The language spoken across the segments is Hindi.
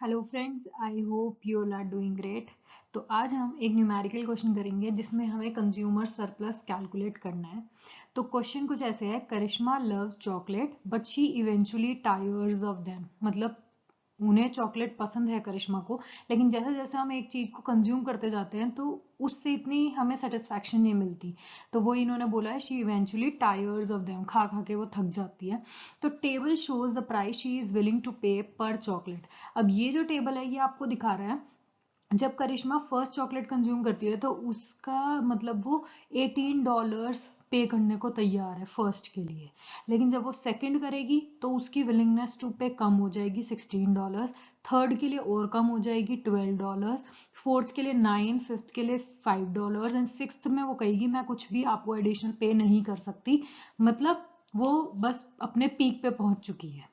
Hello friends, I hope you all are doing great. तो आज हम एक न्यूमेरिकल क्वेश्चन करेंगे जिसमें हमें कंज्यूमर सरप्लस कैलकुलेट करना है। तो क्वेश्चन कुछ ऐसे है, Karishma loves chocolate but she eventually tires of them. मतलब उन्हें चॉकलेट पसंद है करिश्मा को, लेकिन जैसे जैसे हम एक चीज को कंज्यूम करते जाते हैं तो उससे इतनी हमें सेटिस्फैक्शन नहीं मिलती। तो वो इन्होंने बोला है she eventually tires of them, खा खा के वो थक जाती है। तो table shows the price she is willing to pay per chocolate. अब ये जो टेबल है ये आपको दिखा रहा है जब करिश्मा फर्स्ट चॉकलेट कंज्यूम करती है तो उसका मतलब वो $18 पे करने को तैयार है फर्स्ट के लिए। लेकिन जब वो सेकंड करेगी तो उसकी विलिंगनेस टू पे कम हो जाएगी $16, थर्ड के लिए और कम हो जाएगी $12, फोर्थ के लिए 9, फिफ्थ के लिए $5 एंड सिक्स्थ में वो कहेगी मैं कुछ भी आपको एडिशनल पे नहीं कर सकती। मतलब वो बस अपने पीक पे पहुंच चुकी है।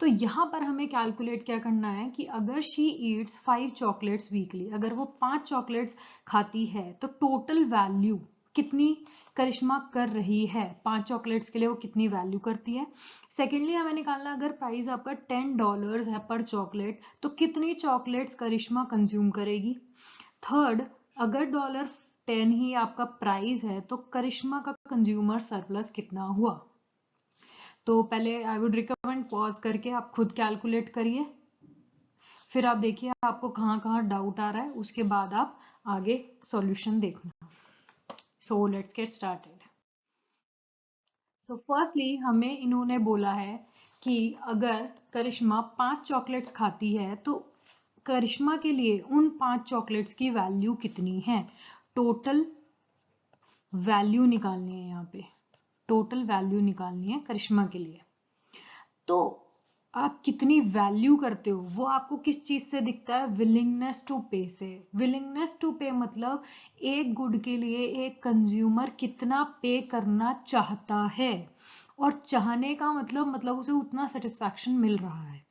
तो यहाँ पर हमें कैलकुलेट क्या करना है कि अगर शी ईट्स 5 चॉकलेट्स वीकली, अगर वो 5 चॉकलेट्स खाती है तो टोटल वैल्यू कितनी करिश्मा कर रही है, 5 चॉकलेट्स के लिए वो कितनी वैल्यू करती है। सेकेंडली हमें निकालना अगर प्राइस आपका $10 है पर चॉकलेट तो कितनी चॉकलेट्स करिश्मा कंज्यूम करेगी। थर्ड, अगर $10 ही आपका प्राइस है तो करिश्मा का कंज्यूमर सरप्लस कितना हुआ। तो पहले आई वुड रिकमेंड पॉज करके आप खुद कैलकुलेट करिए, फिर आप देखिए आपको कहाँ कहाँ डाउट आ रहा है, उसके बाद आप आगे सॉल्यूशन देखना। So let's get started. So firstly हमें इन्होंने बोला है कि अगर करिश्मा 5 चॉकलेट्स खाती है तो करिश्मा के लिए उन 5 चॉकलेट्स की वैल्यू कितनी है। टोटल वैल्यू निकालनी है, यहाँ पे टोटल वैल्यू निकालनी है करिश्मा के लिए। तो आप कितनी वैल्यू करते हो वो आपको किस चीज से दिखता है, विलिंगनेस टू पे से। विलिंगनेस टू पे मतलब एक गुड के लिए एक कंज्यूमर कितना पे करना चाहता है, और चाहने का मतलब उसे उतना सेटिस्फैक्शन मिल रहा है।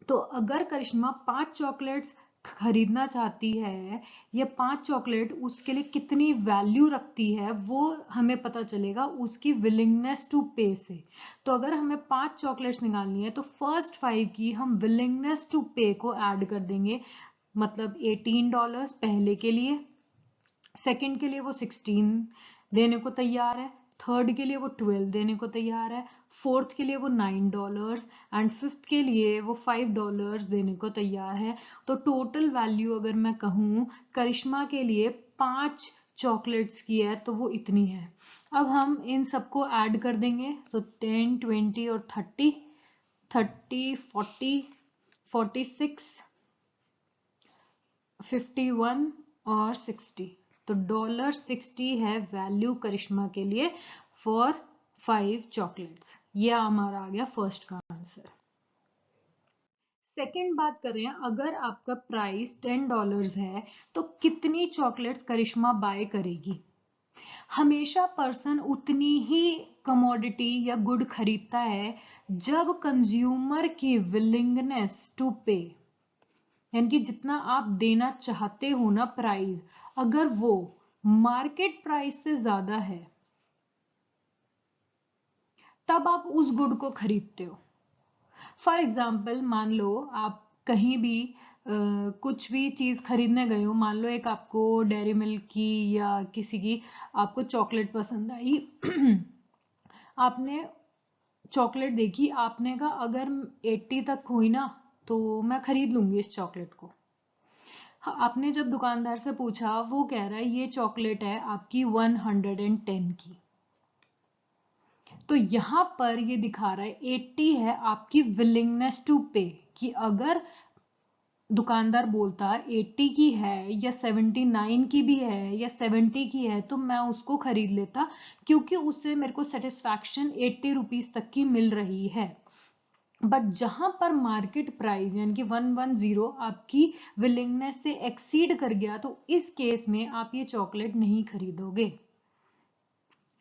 तो अगर करिश्मा 5 चॉकलेट्स खरीदना चाहती है, ये 5 चॉकलेट उसके लिए कितनी वैल्यू रखती है वो हमें पता चलेगा उसकी विलिंगनेस टू पे से। तो अगर हमें 5 चॉकलेट्स निकालनी है तो फर्स्ट 5 की हम विलिंगनेस टू पे को ऐड कर देंगे। मतलब $18 पहले के लिए, सेकंड के लिए वो 16 देने को तैयार है, थर्ड के लिए वो 12 देने को तैयार है, फोर्थ के लिए वो $9 एंड फिफ्थ के लिए वो $5 देने को तैयार है। तो टोटल वैल्यू अगर मैं कहूँ करिश्मा के लिए 5 चॉकलेट्स की है तो वो इतनी है। अब हम इन सबको ऐड कर देंगे, सो 10, 20 और 30, 40, 46, 51 और 60। तो $60 है वैल्यू करिश्मा के लिए फॉर 5 चॉकलेट्स। ये हमारा आ गया फर्स्ट का आंसर। सेकेंड बात कर रहे हैं, अगर आपका प्राइस $10 है तो कितनी चॉकलेट्स करिश्मा बाय करेगी। हमेशा पर्सन उतनी ही कमोडिटी या गुड खरीदता है जब कंज्यूमर की विलिंगनेस टू पे, यानी कि जितना आप देना चाहते हो ना प्राइस, अगर वो मार्केट प्राइस से ज्यादा है तब आप उस गुड को खरीदते हो। फॉर एग्जाम्पल मान लो आप कहीं भी कुछ भी चीज खरीदने गए हो, मान लो एक आपको डेयरी मिल्क की या किसी की आपको चॉकलेट पसंद आई आपने चॉकलेट देखी, आपने कहा अगर 80 तक हुई ना तो मैं खरीद लूंगी इस चॉकलेट को। हाँ, आपने जब दुकानदार से पूछा वो कह रहा है ये चॉकलेट है आपकी 110 की, तो यहां पर ये दिखा रहा है 80 है आपकी विलिंगनेस टू पे, कि अगर दुकानदार बोलता 80 की है या 79 की भी है या 70 की है तो मैं उसको खरीद लेता, क्योंकि उससे मेरे को सेटिस्फैक्शन 80 रुपीज तक की मिल रही है। बट जहां पर मार्केट प्राइस यानी कि 110 आपकी विलिंगनेस से एक्सीड कर गया तो इस केस में आप ये चॉकलेट नहीं खरीदोगे।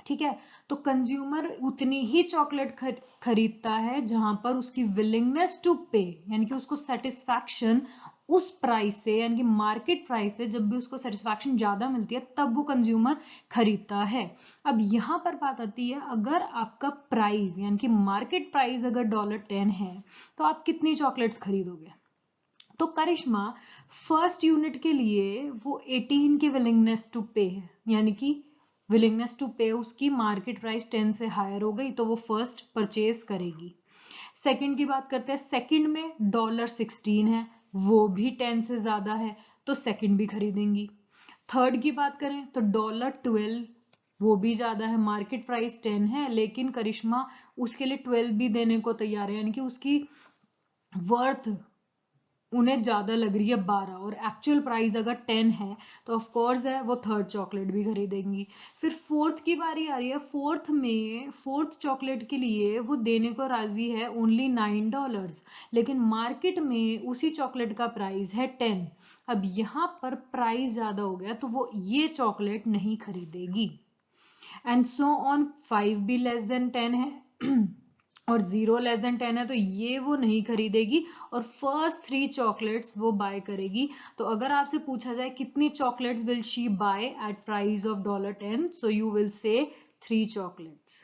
ठीक है, तो कंज्यूमर उतनी ही चॉकलेट खरीदता है जहां पर उसकी विलिंगनेस टू पे यानी कि उसको सेटिस्फैक्शन उस प्राइस से यानी कि मार्केट प्राइस से जब भी उसको सेटिस्फैक्शन ज्यादा मिलती है तब वो कंज्यूमर खरीदता है। अब यहाँ पर बात आती है, अगर आपका प्राइस यानी कि मार्केट प्राइस अगर $10 है तो आप कितनी चॉकलेट्स खरीदोगे? तो करिश्मा फर्स्ट यूनिट के लिए वो 18 की विलिंगनेस टू पे है, यानी कि विलिंगनेस टू पे उसकी मार्केट प्राइस 10 से हायर हो गई तो वो फर्स्ट परचेज करेगी। सेकंड की बात करते हैं, सेकंड में $16 है, वो भी 10 से ज्यादा है तो सेकंड भी खरीदेंगी। थर्ड की बात करें तो $12, वो भी ज्यादा है, मार्केट प्राइस 10 है लेकिन करिश्मा उसके लिए 12 भी देने को तैयार है, यानी कि उसकी वर्थ उन्हें ज्यादा लग रही है 12 और एक्चुअल प्राइस अगर 10 है तो ऑफ कोर्स है वो थर्ड चॉकलेट भी खरीदेंगी। फिर फोर्थ की बारी आ रही है, फोर्थ में फोर्थ चॉकलेट के लिए वो देने को राजी है ओनली $9, लेकिन मार्केट में उसी चॉकलेट का प्राइस है 10। अब यहाँ पर प्राइस ज्यादा हो गया तो वो ये चॉकलेट नहीं खरीदेगी। एंड सो ऑन, 5 भी लेस देन 10 है और 0 लेस देन 10 है तो ये वो नहीं खरीदेगी और फर्स्ट 3 चॉकलेट्स वो बाय करेगी। तो अगर आपसे पूछा जाए कितनी chocolates will she buy at price of $10, so you will say 3 chocolates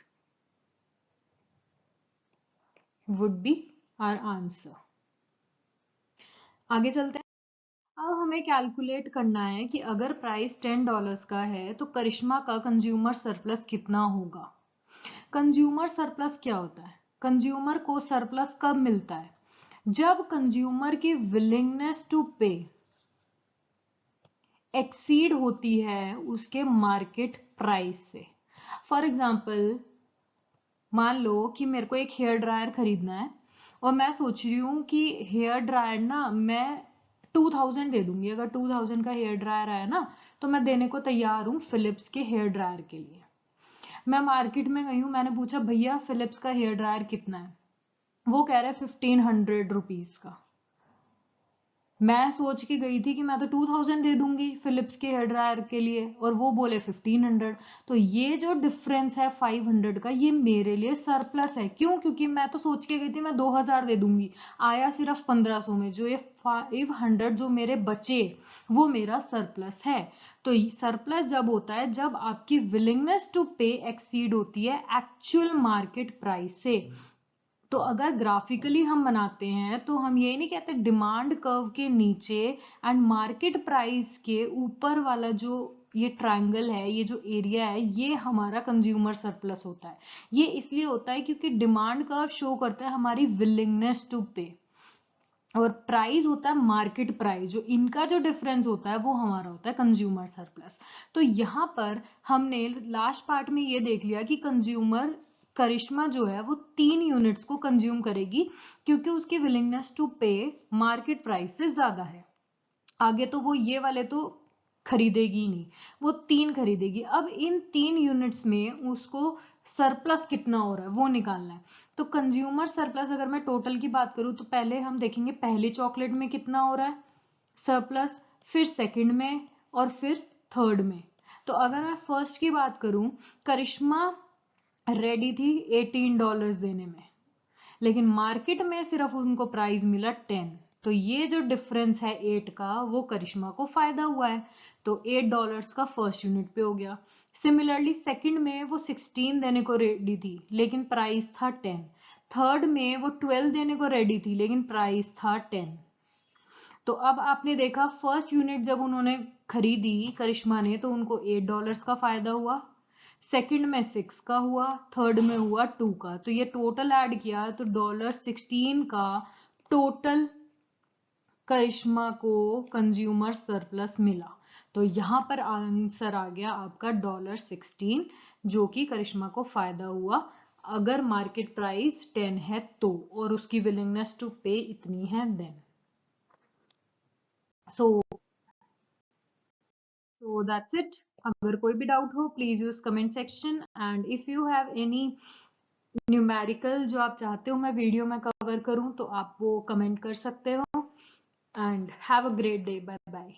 would be our answer. आगे चलते हैं। अब हमें कैलकुलेट करना है कि अगर प्राइस $10 का है तो करिश्मा का कंज्यूमर सरप्लस कितना होगा। कंज्यूमर सरप्लस क्या होता है? कंज्यूमर को सरप्लस कब मिलता है? जब कंज्यूमर की विलिंगनेस टू पे एक्सीड होती है उसके मार्केट प्राइस से। फॉर एग्जाम्पल, मान लो कि मेरे को एक हेयर ड्रायर खरीदना है और मैं सोच रही हूँ कि हेयर ड्रायर ना मैं 2000 दे दूंगी। अगर 2000 का हेयर ड्रायर आया ना तो मैं देने को तैयार हूँ फिलिप्स के हेयर ड्रायर के लिए। मैं मार्केट में गई हूँ, मैंने पूछा भैया फिलिप्स का हेयर ड्रायर कितना है? वो कह रहे हैं 1500 रुपीज का। मैं सोच के गई थी कि मैं तो 2000 दे दूंगी फिलिप्स के हेयर ड्रायर के लिए और वो बोले 1500। तो ये जो डिफरेंस है 500 का, ये मेरे लिए सरप्लस है। क्यों? क्योंकि मैं तो सोच के गई थी मैं 2000 दे दूंगी, आया सिर्फ 1500 में। जो ये 500 जो मेरे बचे वो मेरा सरप्लस है। तो सरप्लस जब होता है जब आपकी विलिंगनेस टू पे एक्सीड होती है एक्चुअल मार्केट प्राइस से। तो अगर ग्राफिकली हम बनाते हैं तो हम ये नहीं कहते डिमांड कर्व के नीचे एंड मार्केट प्राइस के ऊपर वाला जो ये ट्रायंगल है, ये जो एरिया है, ये हमारा कंज्यूमर सरप्लस होता है। ये इसलिए होता है क्योंकि डिमांड कर्व शो करता है हमारी विलिंगनेस टू पे और प्राइस होता है मार्केट प्राइस। जो इनका जो डिफरेंस होता है वो हमारा होता है कंज्यूमर सरप्लस। तो यहाँ पर हमने लास्ट पार्ट में ये देख लिया कि कंज्यूमर करिश्मा जो है वो 3 यूनिट्स को कंज्यूम करेगी क्योंकि उसकी विलिंगनेस टू पे मार्केट प्राइस से ज्यादा है। आगे तो वो ये वाले तो खरीदेगी ही नहीं, वो 3 खरीदेगी। अब इन 3 यूनिट्स में उसको सरप्लस कितना हो रहा है वो निकालना है। तो कंज्यूमर सरप्लस अगर मैं टोटल की बात करूं तो पहले हम देखेंगे पहली चॉकलेट में कितना हो रहा है सरप्लस, फिर सेकंड में और फिर थर्ड में। तो अगर मैं फर्स्ट की बात करूं, करिश्मा रेडी थी $18 देने में, लेकिन मार्केट में सिर्फ उनको प्राइस मिला 10। तो ये जो डिफरेंस है 8 का वो करिश्मा को फायदा हुआ है। तो $8 का फर्स्ट यूनिट पे हो गया। सिमिलरली सेकंड में वो 16 देने को रेडी थी लेकिन प्राइस था 10। थर्ड में वो 12 देने को रेडी थी लेकिन प्राइस था 10। तो अब आपने देखा फर्स्ट यूनिट जब उन्होंने खरीदी करिश्मा ने तो उनको $8 का फायदा हुआ, सेकंड में 6 का हुआ, थर्ड में हुआ 2 का। तो ये टोटल ऐड किया तो $16 का टोटल करिश्मा को कंज्यूमर सरप्लस मिला। तो यहाँ पर आंसर आ गया आपका $16 जो कि करिश्मा को फायदा हुआ अगर मार्केट प्राइस 10 है तो, और उसकी विलिंगनेस टू पे इतनी है देन। So that's it. अगर कोई भी डाउट हो please use comment section and if you have any numerical जो आप चाहते हो मैं वीडियो में कवर करूं तो आप वो कमेंट कर सकते हो। And have a great day, bye bye.